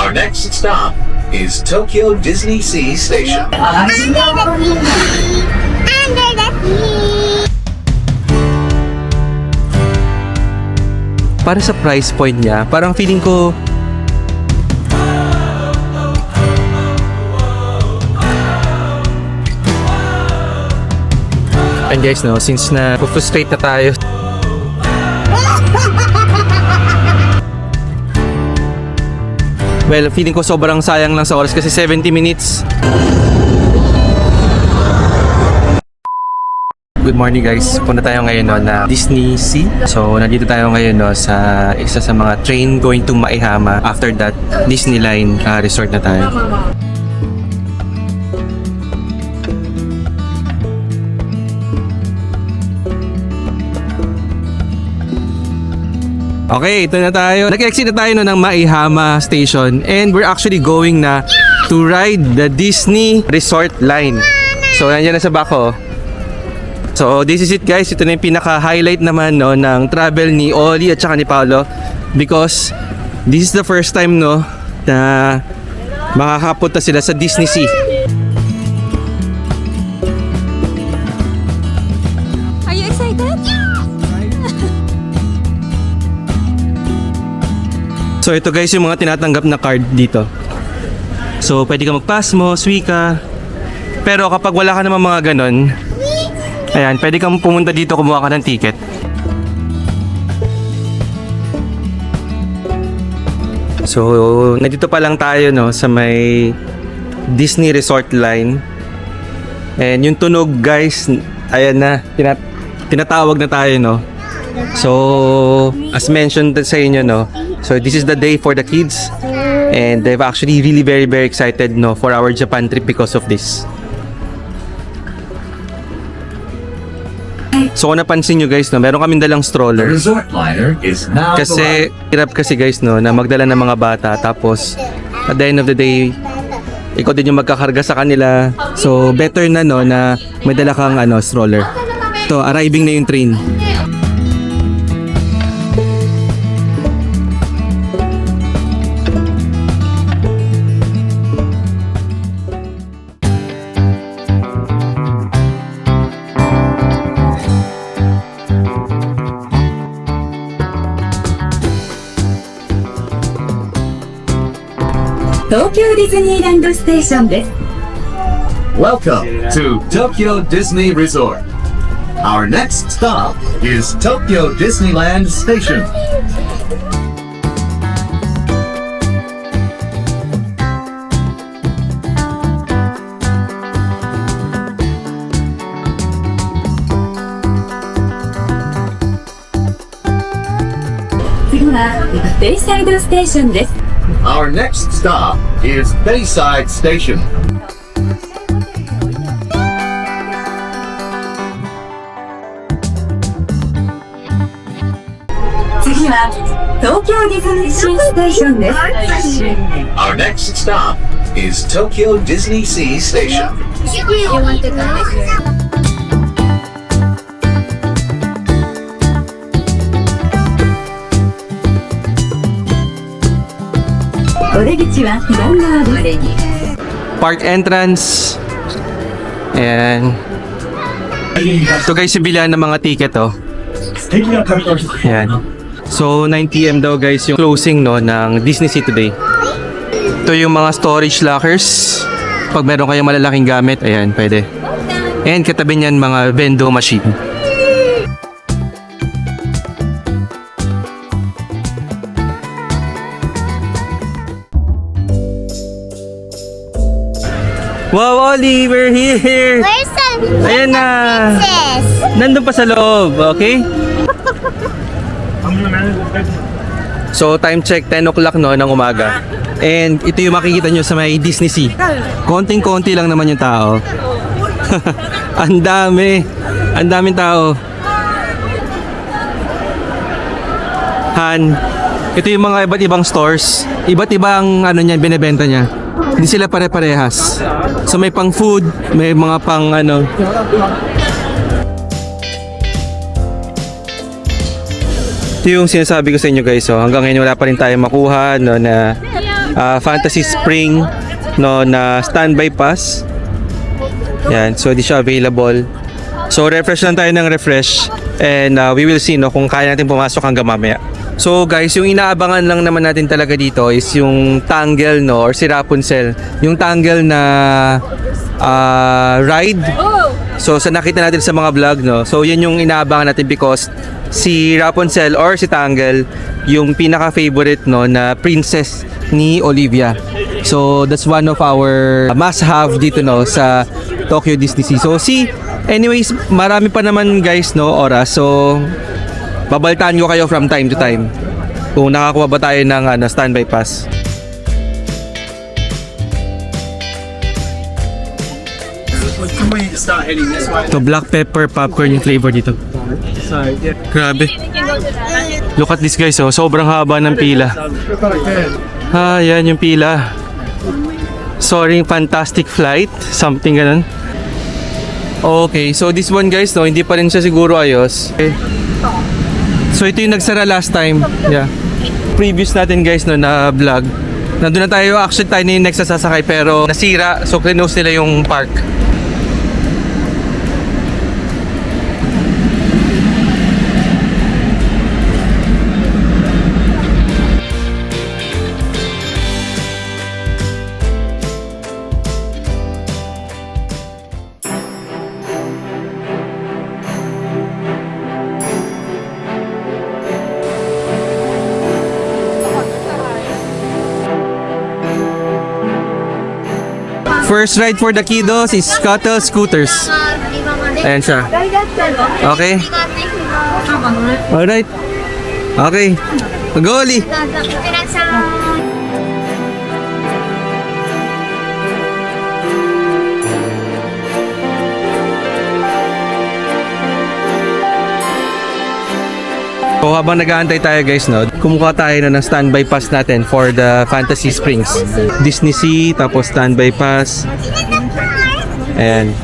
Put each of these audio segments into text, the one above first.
Our next stop is Tokyo Disney Sea Station. Under the sea. Under the sea. Para sa price point niya, parang feeling ko and guys, no, since na frustrate na tayo well, feeling ko sobrang sayang lang sa oras kasi 70 minutes. Good morning guys, punta tayo ngayon no, na Disney Sea. So nandito tayo ngayon no, sa isa sa mga train going to Maihama. After that, Disneyland Resort na tayo. Okay, ito na tayo. Nag-exit na tayo no, ng Maihama Station and we're actually going na to ride the Disney Resort line. So nandiyan na sa back oh. So this is it guys, ito na yung pinaka-highlight naman no, ng travel ni Oli at saka ni Paolo because this is the first time no, na makakapunta sila sa Disney Sea. Are you excited? So ito guys yung mga tinatanggap na card dito. So pwede ka mag-pass mo, Suica. Pero kapag wala ka naman mga ganon, ayan, pwede kang pumunta dito kumuha ka ng ticket. So nandito pa lang tayo no, sa may Disney Resort line. And yung tunog guys, ayan na, tinatawag na tayo no. So as mentioned sa inyo no, so this is the day for the kids and they've actually really very excited no for our Japan trip because of this. So kung napansin nyo guys no, meron kaming dalang The stroller resort liner is now kasi hirap kasi guys no na magdala ng mga bata tapos at the end of the day ikaw din yung magkakarga sa kanila, so better na no na may dala kang ano, stroller. So arriving na yung train. Tokyo Disneyland Station です。 Welcome to Tokyo Disney Resort. Our next stop is Tokyo Disneyland Station. Bayside Station です。 Our next stop is Bayside Station. Tokyo Disney Sea Station です。 Our next stop is Tokyo Disney Sea Station. You want to go? お出口は左側です。 Park entrance. Ayan. Ito guys yung bilihan ng mga ticket oh. Ayan. So 9 PM daw guys yung closing no ng Disney Sea today. Ito yung mga storage lockers. Pag meron kayong malalaking gamit, ayan, pwede. And katabi niyan mga vendo machine. Wow, Oli, we're here! Where's the Ayan na! princess? Nandun pa sa loob, okay? So, time check, 10 o'clock no, ng umaga. And ito yung makikita nyo sa may Disney Sea. Konting-konti lang naman yung tao. Ang dami! Ang daming tao. Han, ito yung mga iba't ibang stores. Iba't ibang ano niya, binebenta niya. Hindi sila pare-parehas. So may pang food, may mga pang ano. Ito yung sinasabi ko sa inyo guys, oh. Hanggang ngayon wala pa rin tayo makuha no, na Fantasy Spring no na standby pass. Yan, so di siya available. So refresh lang tayo ng refresh and we will see no kung kaya natin pumasok hanggang mamaya. So guys, yung inaabangan lang naman natin talaga dito is yung Tangle no or si Rapunzel. Yung Tangle na ride. So sa nakita natin sa mga vlog no. So yan yung inaabangan natin because si Rapunzel or si Tangle yung pinaka-favorite no na princess ni Olivia. So that's one of our must-have dito no sa Tokyo Disney Sea. So anyways, marami pa naman guys no oras. So babaltaan ko kayo from time to time kung nakakuha ba tayo ng standby pass. To black pepper popcorn yung flavor dito. Grabe. Look at this guys, oh. Sobrang haba ng pila. Yan yung pila. Soaring Fantastic Flight, something ganun. Okay, so this one guys, no, hindi pa rin siya siguro ayos. Okay. So ito yung nagsara last time. Yeah. Previous natin guys no na vlog. Nandun na tayo, actually tayo na yung next na sasakay pero nasira, so close nila yung park. First ride for the kiddos is Scuttle Scooters. Ayan siya. Okay. Alright. Okay. Go, Oli. So habang nag-aantay tayo guys no, kumuha tayo na ng standby pass natin for the Fantasy Springs. Disney Sea, tapos standby pass. Ayan.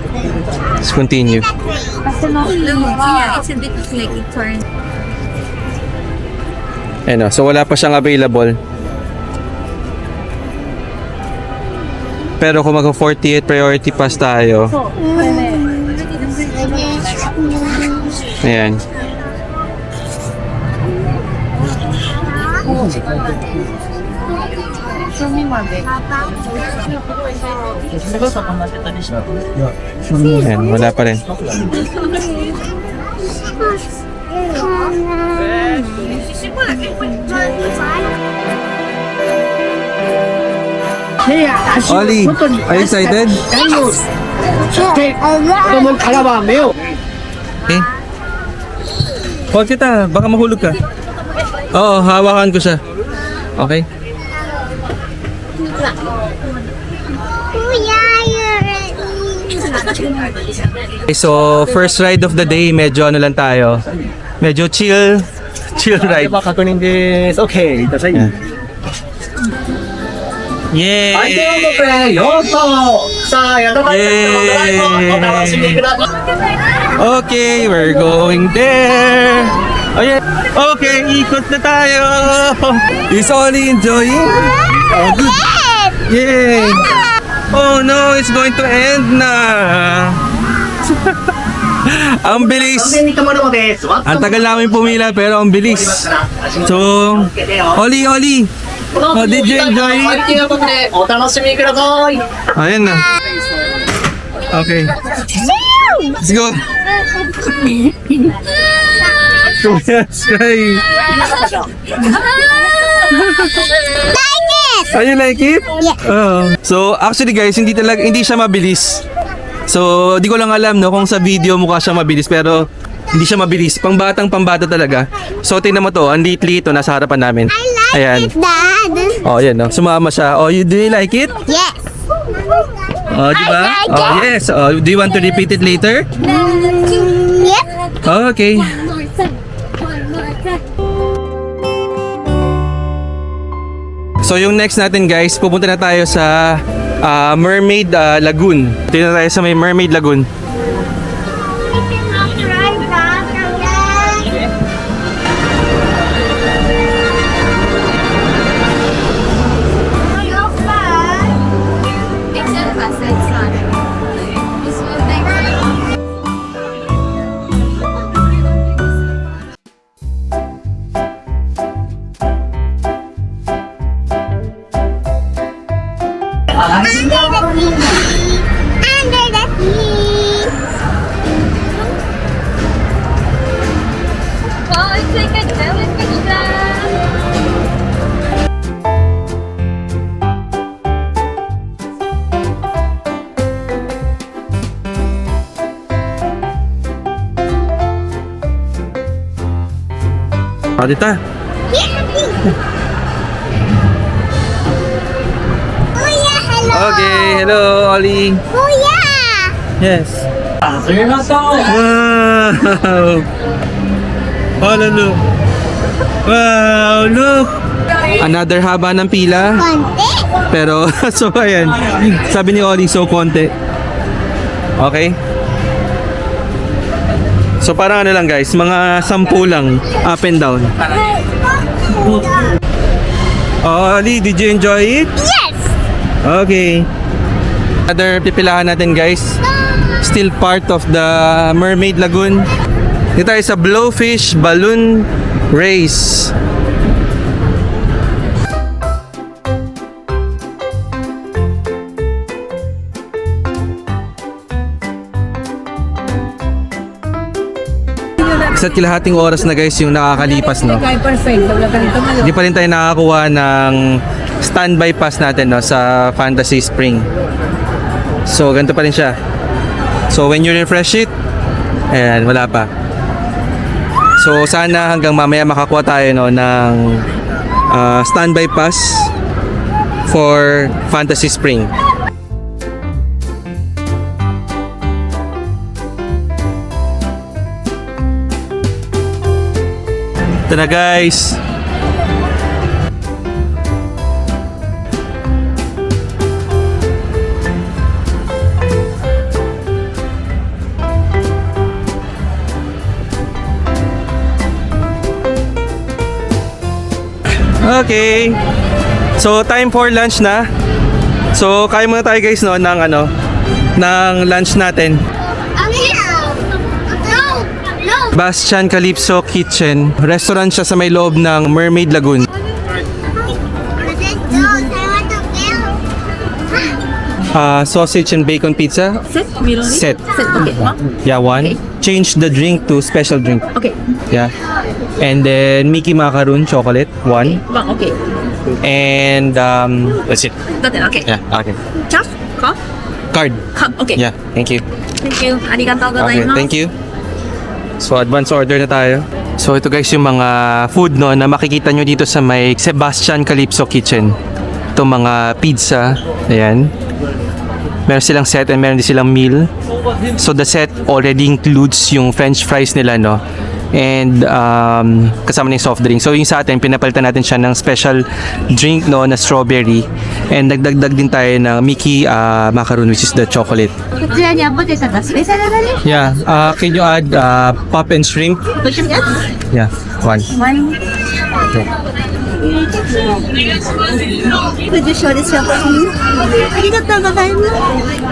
Let's continue. Ayan o, so wala pa siyang available. Pero kung mag-48 priority pass tayo. Ayan. Ayan, wala pa rin. Oli, are you excited? Okay. Hold kita, baka mahulog ka. Oo, hawakan ko siya. Okay? Okay, so first ride of the day, medyo ano lang tayo. Medyo chill ride. Okay. Yay! Okay, we're going there. Oh yeah. Okay, ikot na tayo. Is Oli enjoying? Oh, good. Yay! Oh no, it's going to end na. Ang bilis. Ang tagal namin pumila pero ang bilis. So, Oli. Oh, did you enjoy it? Ayan na. Okay. Let's go. Sky. You like it? Yeah. So actually guys, hindi siya mabilis. So di ko lang alam no kung sa video mukha siya mabilis pero hindi siya mabilis. Pambata talaga. So tingnan mo to, ang litli ito nasa harapan namin. Ayan. Dad. Oh, yan no. Sumama siya. Oh, do you like it? Yes. Oh, di ba? Oh, yes. Oh, do you want to repeat it later? Yep. Oh, okay. So yung next natin guys, pupunta na tayo sa Mermaid Lagoon. Dito na tayo sa may Mermaid Lagoon. Under the sea. Tita. Kuya, hello. Okay, hello, Ollie. Kuya. Yes. Wow! Oh, look. Wow, look! Another haba ng pila. Konti. Pero, so ayan. Sabi ni Ollie, so konti. Okay? So parang ano lang guys, mga 10 lang, up and down. Ollie, did you enjoy it? Yes. Okay. Other pipilahan natin guys. Still part of the Mermaid Lagoon. Dito tayo sa Blowfish Balloon Race. Isa't kilahating oras na guys yung nakakalipas, no? Hindi pa rin tayo nakakuha ng standby pass natin, no, sa Fantasy Spring. So ganito pa rin siya. So when you refresh it, ayan, wala pa. So sana hanggang mamaya makakuha tayo, no, ng standby pass for Fantasy Spring. Ito na guys. Okay. So time for lunch na. So kain muna tayo guys, no, ng lunch natin. No. Bastian Calypso Kitchen. Restaurant siya sa may loob ng Mermaid Lagoon. Sausage and bacon pizza. Set. Okay. Yeah, one. Change the drink to special drink. Okay. Yeah. And then Mickey Macaroon chocolate. One. Okay. And that's it. Okay. Yeah. Okay. Cash? Card? Card. Okay. Yeah. Thank you. Thank you. Arigatou Okay. gozaimasu. Thank you. So advance order na tayo. So ito guys yung mga food, no, na makikita nyo dito sa may Sebastian Calypso Kitchen. Ito mga pizza. Ayan. Meron silang set and meron din silang meal. So the set already includes yung french fries nila, no? And kasama na yung soft drink. So yung sa atin, pinapalitan natin siya ng special drink, no, na strawberry. And nagdagdag din tayo ng Mickey macaroon, which is the chocolate. こちらにはポテトがスペシャルだね。 Yeah, can you add pop and shrimp? Yeah, one. 受賞ですよ。ありがとうございます。お待た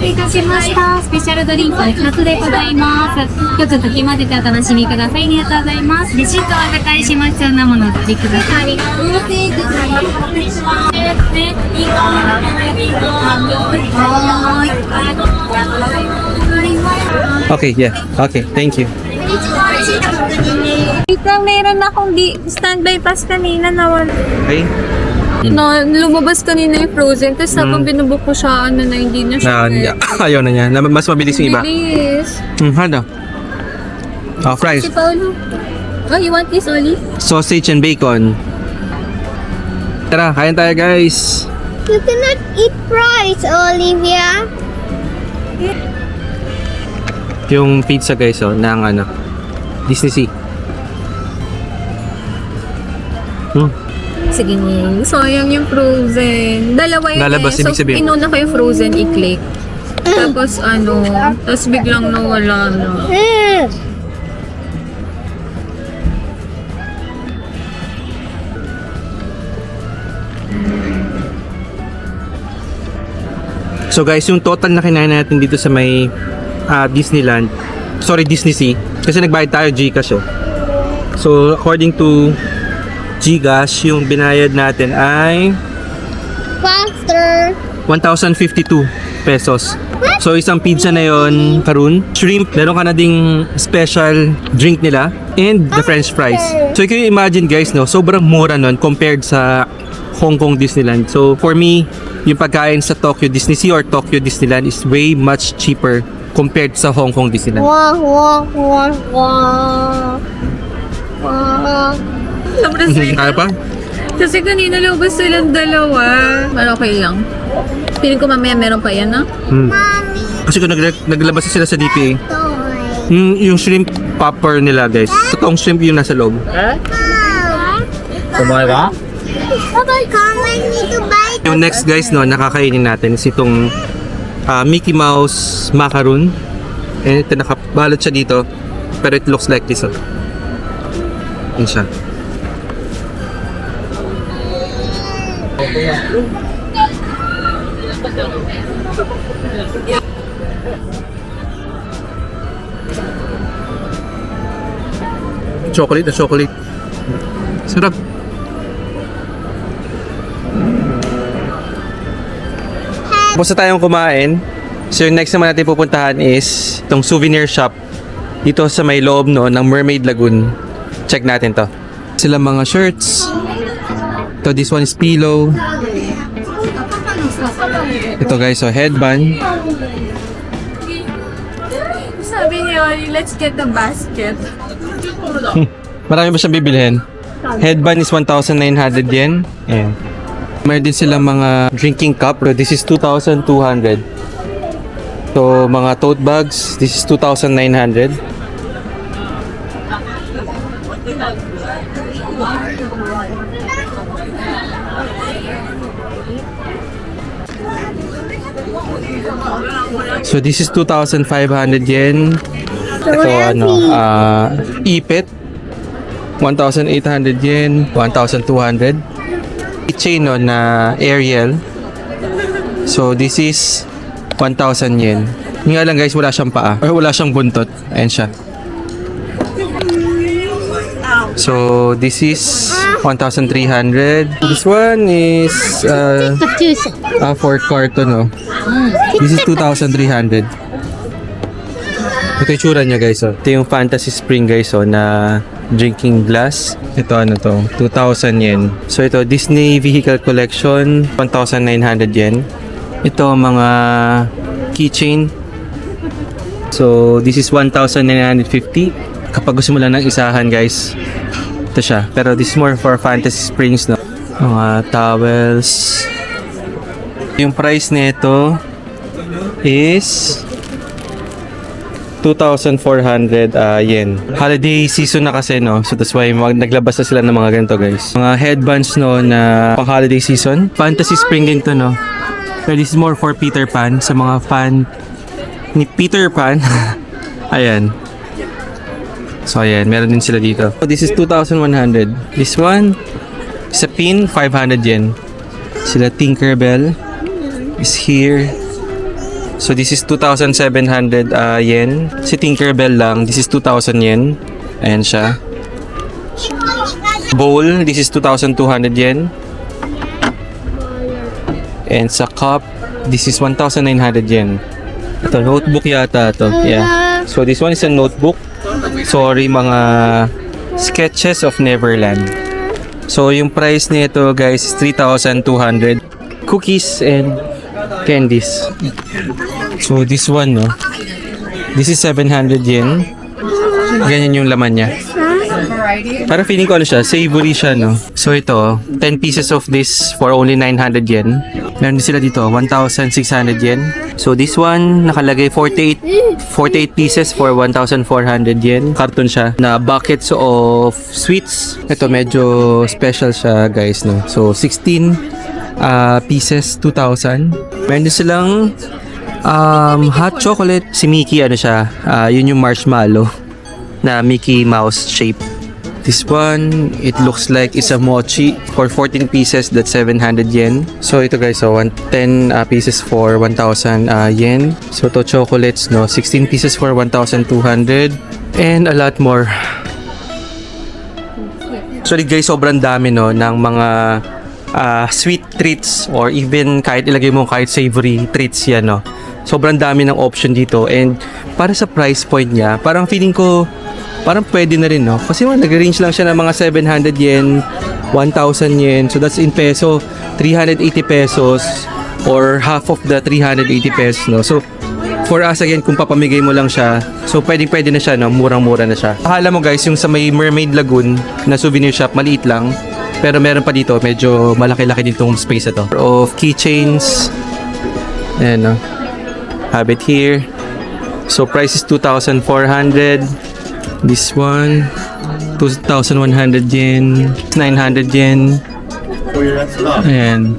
せいたしました。スペシャルドリンク2つでございます。一つ溶き混ぜてお楽しみください。ありがとうございます。レシートをお預かりします。必要なものをお取りください。Okay, yeah. Okay, thank you. Wait lang, meron akong standby pass kanina na wala. Okay. No, lumabas kanina yung frozen. Tapos habang binubok ko siya, na hindi na siya. Ayaw na niya. Mas mabilis yung iba. Bilis. Ano? Fries. Si Paolo. Oh, you want this, Oli? Sausage and bacon. Tara, kain tayo guys. You cannot eat fries, Olivia. Yung pizza guys, ng Disney Sea. Sige niyo. Sayang yung frozen. Dalawa yun Lalabas, eh. ibig So, sabihin. inuna ko yung frozen, i-click. Tapos tapos biglang nawala na. So guys, yung total na kinain natin dito sa may Disneyland, sorry, Disney Sea, kasi nagbayad tayo GCash, oh. So according to Gcash, yung binayad natin ay Faster. 1,052 pesos. So isang pizza na yon, Karun, shrimp, meron ka na ding special drink nila, and the french fries. So you can imagine guys, no, sobrang mura nun compared sa Hong Kong Disneyland. So for me, yung pagkain sa Tokyo Disney Sea or Tokyo Disneyland is way much cheaper compared sa Hong Kong Disneyland. Wah, wah, wah, wah. Wah. Sobrang sweet. Kaya pa? Kasi kanina lumabas silang dalawa. Pero okay lang. Feeling ko mamaya meron pa yan, no? Kasi kung naglabas na sila sa DPA, Toy. yung shrimp popper nila guys, totoong shrimp yung nasa loob. Kumain ka? Come, I need to buy. Yung next guys, no, nakakainin natin is itong Mickey Mouse macaroon. And ito, nakabalot siya dito, pero it looks like this. Yan siya. Chocolate na chocolate. Sarap. Tapos na tayong kumain. So yung next naman natin pupuntahan is itong souvenir shop dito sa may loob no, ng Mermaid Lagoon. Check natin to. Sila mga shirts. Ito, this one is pillow. Ito guys, so headband. Sabi niya, let's get the basket. Marami ba siyang bibilhin? Headband is 1,900 yen. Ayan. Meron din silang mga drinking cup. This is 2,200. So, mga tote bags, this is 2,900. So, this is 2,500 yen. Ito, ipit. 1,800 yen. 1,200. Keychain no, na Ariel. So, this is 1,000 yen. Yung nga lang guys, wala siyang paa. Or wala siyang buntot. Ayan siya. So, this is 1,300. This one is for carton, no? This is 2,300. Ito yung tsura niya guys, oh. Ito yung Fantasy Spring guys, oh, na drinking glass. Ito ano to, 2,000 yen. So ito, Disney Vehicle Collection, 1,900 yen. Ito mga keychain. So this is 1,950. Kapag gusto mo lang ng isahan guys, ito siya. Pero this is more for Fantasy Springs, no? Mga towels. Yung price nito is 2,400 yen. Holiday season na kasi, no? So that's why naglabas na sila ng mga ganito guys. Mga headbands, no, na pang holiday season. Fantasy Spring din to, no? But this is more for Peter Pan. Sa mga fan ni Peter Pan. Ayan. So ayan, meron din sila dito. So, this is 2,100. This one is a pin, 500 yen. Sila Tinkerbell is here. So this is 2,700 yen. Si Tinkerbell lang, this is 2,000 yen. Ayan siya. Bowl, this is 2,200 yen. And sa cup, this is 1,900 yen. Ito, notebook yata to. Yeah. So this one is a notebook. Sorry, mga sketches of Neverland. So yung price nito guys is 3,200. Cookies and candies. So this one, no, this is 700 yen. Ganyan yung laman niya. Para feeling ko ano siya, savory siya, no. So ito, 10 pieces of this for only 900 yen. Meron din sila dito, 1,600 yen. So this one, nakalagay 48 pieces for 1,400 yen. Karton siya na buckets of sweets. Ito medyo special siya guys, no. So 16 pieces, 2,000. Meron din silang hot chocolate. Si Mickey, ano siya, yun yung marshmallow na Mickey Mouse shape. This one, it looks like it's a mochi for 14 pieces, that's 700 yen. So ito guys, so 10 pieces for 1,000 yen. So to chocolates, no, 16 pieces for 1,200 and a lot more. Actually guys, sobrang dami no ng mga sweet treats or even kahit ilagay mo kahit savory treats yan no. Sobrang dami ng option dito and para sa price point niya, parang feeling ko parang pwede na rin no. Kasi nag-range lang siya ng mga 700 yen, 1,000 yen. So that's in peso, 380 pesos or half of the 380 pesos no. So for us again, kung papamigay mo lang siya, so pwede na siya no, murang-mura na siya. Akala mo guys, yung sa may Mermaid Lagoon na souvenir shop, maliit lang. Pero meron pa dito, medyo malaki-laki ditong space na to. Of keychains. Ayan no. Have it here. So price is 2,400. This one 2,100 yen, 900 yen. Ayan.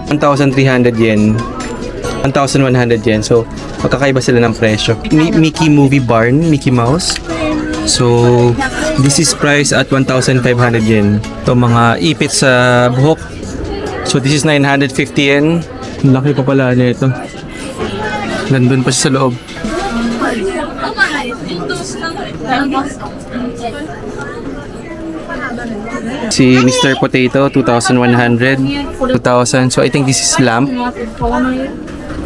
1,300 yen. 1,100 yen. So magkakaiba sila ng presyo. Mickey Movie Barn, Mickey Mouse. So this is priced at 1,500 yen. Ito mga ipit sa buhok. So this is 950 yen. Laki pa pala niya ito. Nandun pa siya sa loob. Si Mr. Potato, 2,100. 2,000. So I think this is lamp.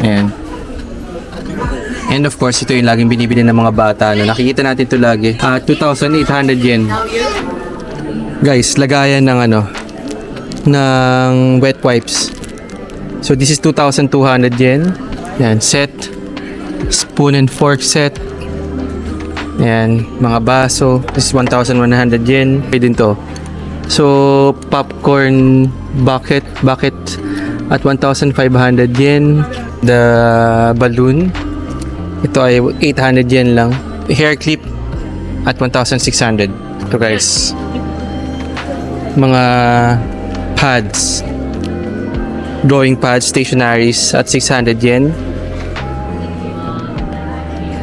Ayan. And of course, ito yung laging binibili ng mga bata. No? Nakikita natin ito lagi. 2,800 yen. Guys, lagayan ng ng wet wipes. So this is 2,200 yen. Yan, set. Spoon and fork set. Yan, mga baso. This is 1,100 yen. Pwede din to. So, popcorn bucket at 1,500 yen. The balloon, ito ay 800 yen lang. Hair clip at 1,600. Ito guys. Mga pads. Drawing pads, stationaries at 600 yen.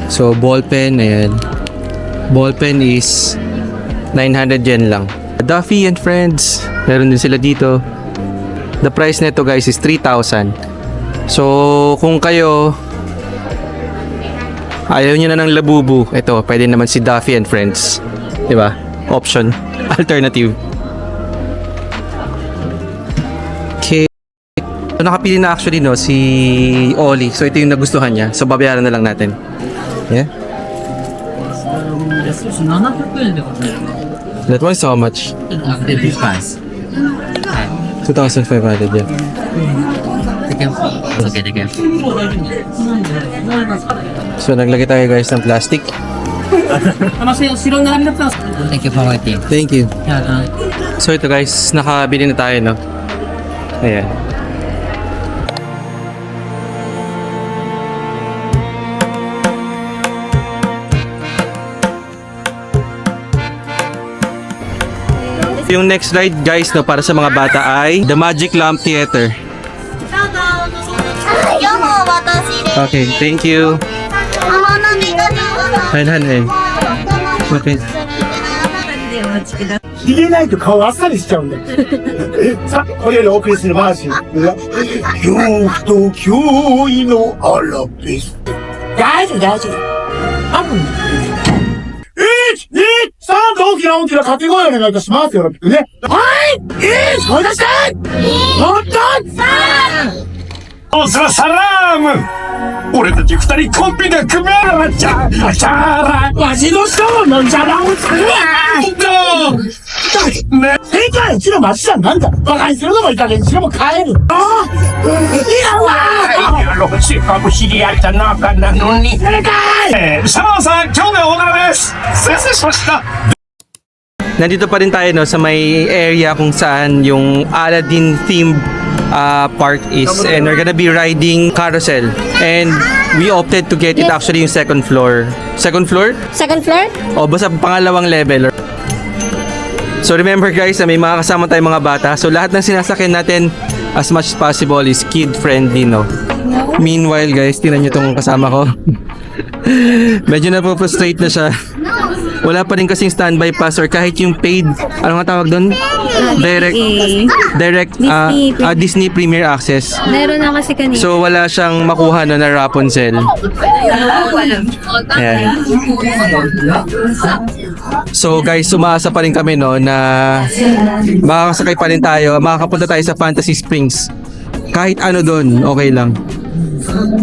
So, ball pen, ayan. Ball pen is 900 yen lang. Duffy and Friends, meron din sila dito. The price nito guys is 3,000. So, kung kayo ayaw nyo na ng labubu, ito, pwede naman si Duffy and Friends. Diba? Option. Alternative. Okay. So, nakapili na actually no, si Oli. So, ito yung nagustuhan niya. So, babayaran na lang natin. Yeah? That one is how much? 2,500 yen. So, naglagay tayo guys ng plastic. Thank you for waiting. Thank you. So, ito guys, nakabili na tayo, no? Ayan. Yung next ride guys no, para sa mga bata ay The Magic Lamp Theater. Okay, thank you. 900. Okay. 入れないと顔あっさりしちゃうんだよ。さあ、これよりお送りするマーシー。恐怖と脅威のアラベスト。大丈夫、大丈夫。多分。1、2、3と大きな掛け声お願いいたしますよ。ね。はい！声出して本当おさサラーム俺たち二人コンビで組み合わせちゃあちゃらわしの人の邪魔をするわね世界一の町じゃなんだバカにするのもいい加減にしろも帰るああいやわやろうせっかく知り合った仲なのに正解サラーさん今日でお別れです先生しました Nandito pa rin tayo no, sa may area kung saan yung Aladdin themed park is, and we're gonna be riding carousel, and we opted to get it actually yung second floor. Second floor? Second floor? O basta pangalawang level. So remember guys, may mga kasama tayong mga bata, so lahat ng sinasakyan natin as much as possible is kid friendly no. Meanwhile guys, tingnan nyo tong kasama ko. Medyo na-frustrate na siya. wala pa rin kasing standby pass or kahit yung paid, ano nga tawag doon? Direct Disney Premier Access. Meron na kasi kanina. So wala siyang makuha no, na Rapunzel. Ayan. So guys, umaasa pa rin kami no na makakasakay pa rin tayo, makakapunta tayo sa Fantasy Springs. Kahit ano doon, okay lang.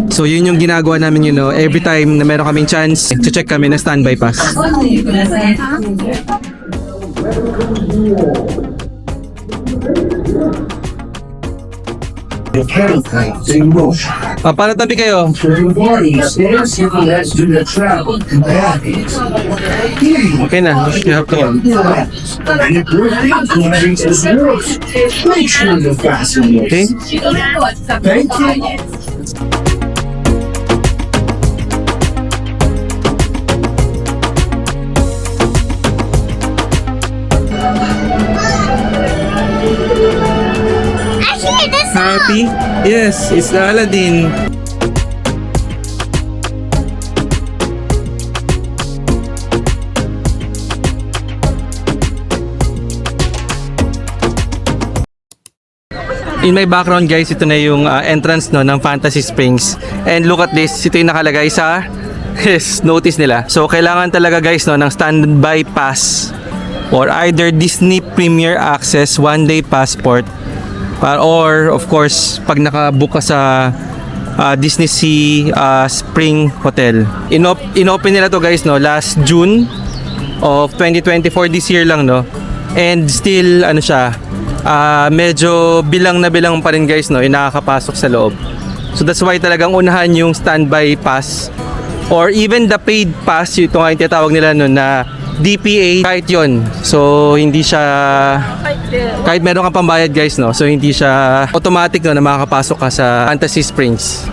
So yun yung ginagawa namin every time na meron kaming chance, check kami na standby pass. The catapult in motion. Para tabi kayo. The body stands for the legs do the travel companions. Okay na, you have to And if you're thinking to the works, make sure to fasten your Okay. Thank you. Actually, this Happy? Yes, it's the Aladdin. In my background guys, ito na yung entrance no ng Fantasy Springs. And look at this, ito yung nakalagay sa notice nila. So kailangan talaga guys no ng standby pass or either Disney Premier Access one-day passport or of course pag nakabook ka sa Disney Sea Spring Hotel. Inopen nila to guys no last June of 2024, this year lang no. And still ano siya, medyo bilang na bilang pa rin guys no, yung nakakapasok sa loob. So that's why talagang unahan yung standby pass or even the paid pass, ito nga yung tinatawag nila no na DPA, kahit yon. So hindi siya, kahit meron kang pambayad guys no, so hindi siya automatic no na makakapasok ka sa Fantasy Springs.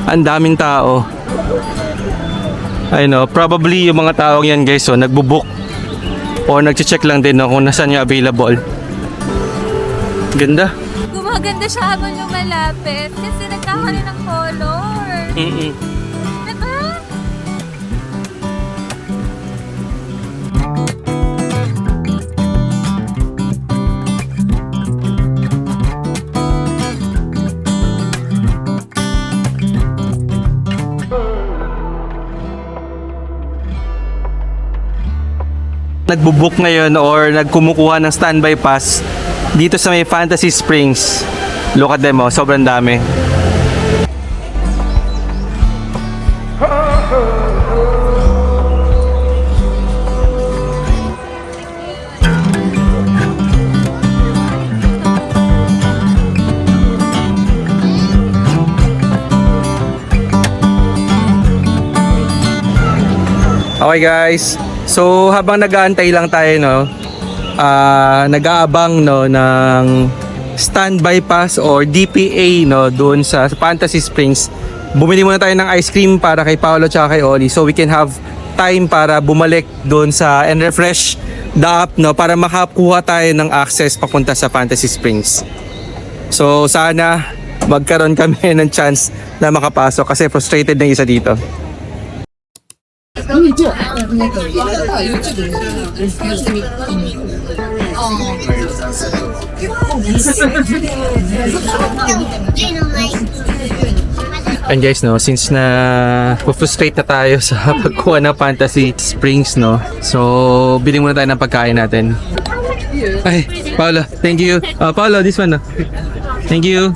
Ang daming tao. I know, probably yung mga taong yan guys so nagbo-book or nagche-check lang din no, kung nasaan yung available. Ganda. Gumaganda siya habang lumalapit kasi nagkakaroon ng color. Diba? Nagbo-book ngayon or nagkumukuha ng standby pass dito sa may Fantasy Springs. Look at them oh, sobrang dami. Okay guys, so habang nag-aantay lang tayo no, nag-aabang no ng standby pass or DPA no doon sa Fantasy Springs. Bumili muna tayo ng ice cream para kay Paolo at kay Oli so we can have time para bumalik doon sa and refresh the app no para makakuha tayo ng access papunta sa Fantasy Springs. So sana magkaroon kami ng chance na makapasok kasi frustrated na isa dito. And guys no, since na frustrate na tayo sa pagkuha ng Fantasy Springs no, so bili muna tayo ng pagkain natin. Ay, Paolo, thank you. Paolo, this one no. Thank you.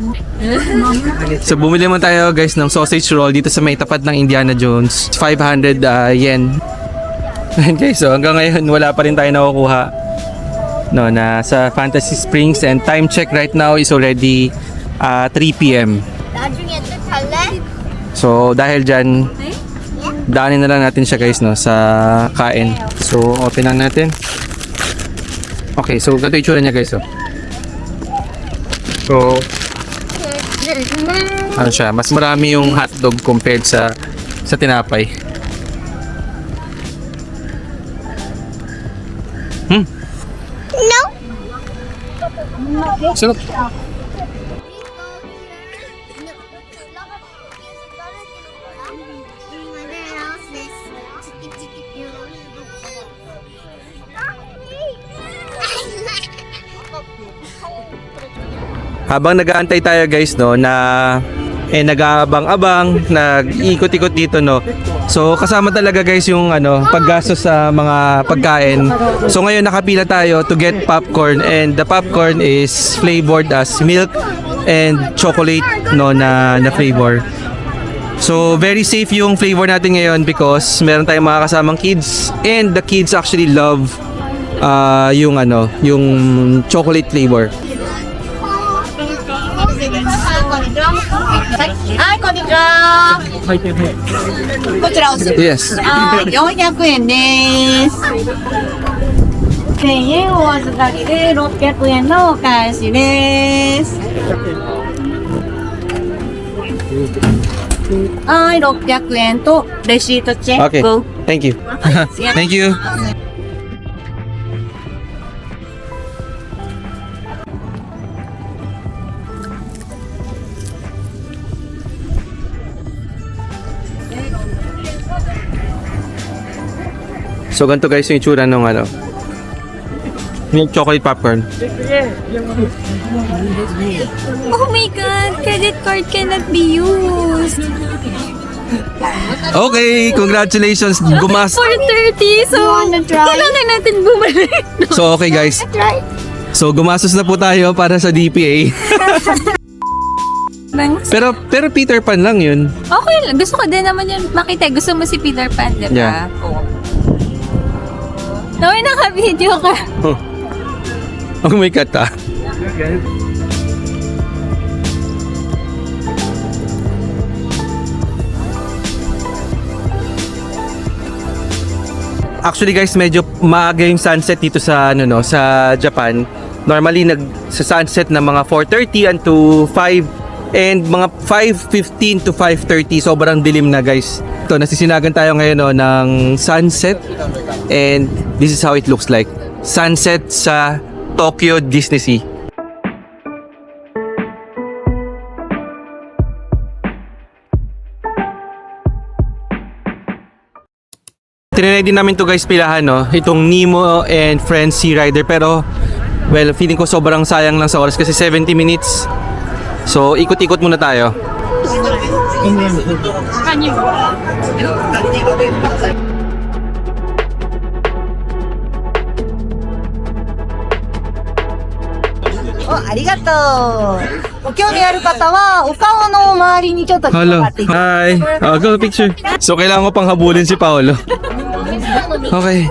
So bumili mo tayo guys ng sausage roll dito sa may tapat ng Indiana Jones. 500 yen. And guys, so hanggang ngayon wala pa rin tayo nakukuha no na sa Fantasy Springs and time check right now is already 3 PM. So dahil dyan, daanin na lang natin siya guys no sa kain. So open lang natin. Okay, so ganito yung itsura niya guys oh. So ano siya, mas marami yung hotdog compared sa tinapay. No. Sarap. habang nag-aantay tayo guys no na nag-aabang-abang, nag-ikot-ikot dito no. So kasama talaga guys yung paggastos sa mga pagkain. So ngayon nakapila tayo to get popcorn, and the popcorn is flavored as milk and chocolate no na flavor. So very safe yung flavor natin ngayon because meron tayong mga kasamang kids, and the kids actually love yung chocolate flavor. はい、こんにちは。こちらおす。 Yes. 400円です。1000円お預かりで600円のお返しです。はい、600円とレシートチェッ Okay. ク。 Thank you. Thank you. So ganito guys yung itsura ng yung chocolate popcorn. Oh my God! Credit card cannot be used! Okay, congratulations. Gumas. 430! So, kailangan natin bumalik. So okay guys. So gumastos na po tayo para sa DPA. pero Peter Pan lang yun. Okay lang. Gusto ko din naman yun makita. Gusto mo si Peter Pan, di ba? Yeah. Oo. Naway, naka-video ka. Oh my God ah. Actually guys, medyo maaga yung sunset dito sa sa Japan. Normally sa sunset na mga 4:30 until 5, and mga 5:15 to 5:30 sobrang dilim na guys. Ito, nasisinagan tayo ngayon ng sunset, and this is how it looks like. Sunset sa Tokyo Disney Sea. Tinanay din namin to guys pilahan itong Nemo and Friends Sea Rider, pero well, feeling ko sobrang sayang lang sa oras kasi 70 minutes. So ikot-ikot muna tayo. Hello. Hi. Go picture. So kailangan ko pang habulin si Paolo. Okay.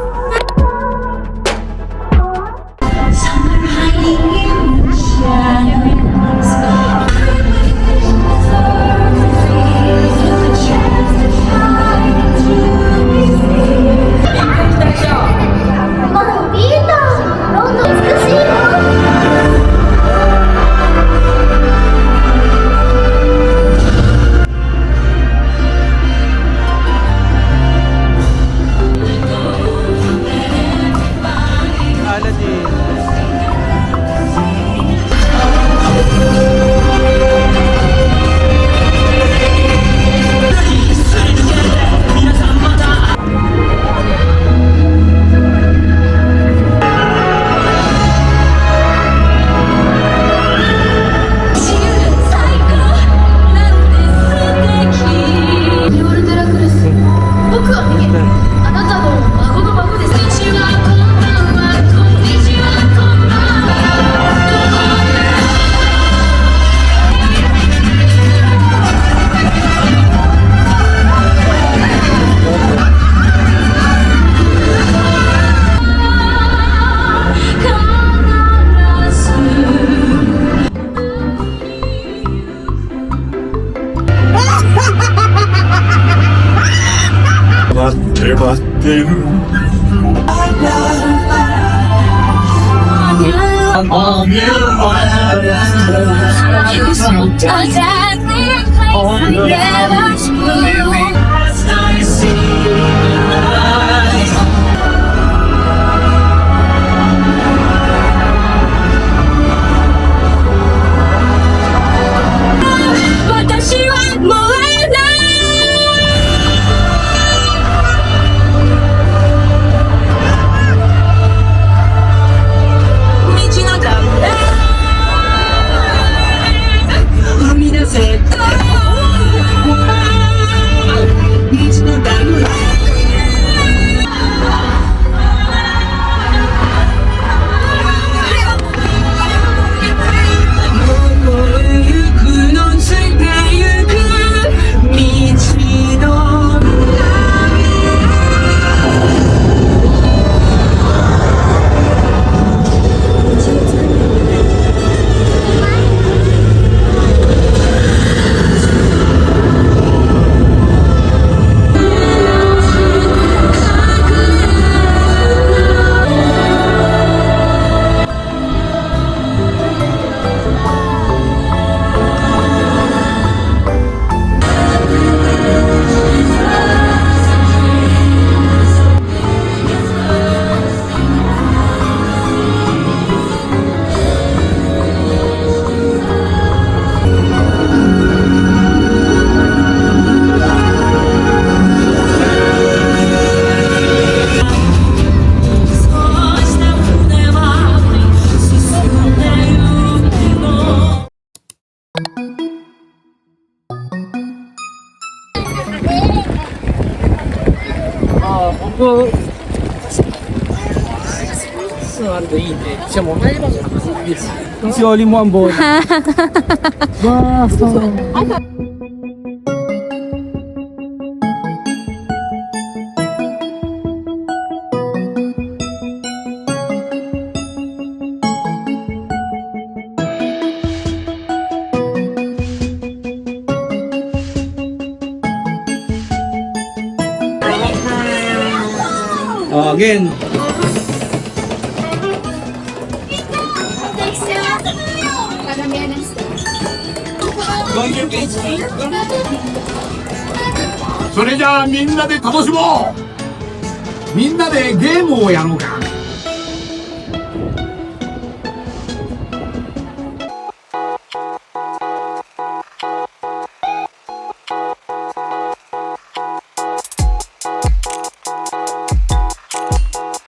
一応リモンボール。わあ、そう。Again. So れじゃあみんなで楽しもう。みんなでゲームをやろうか。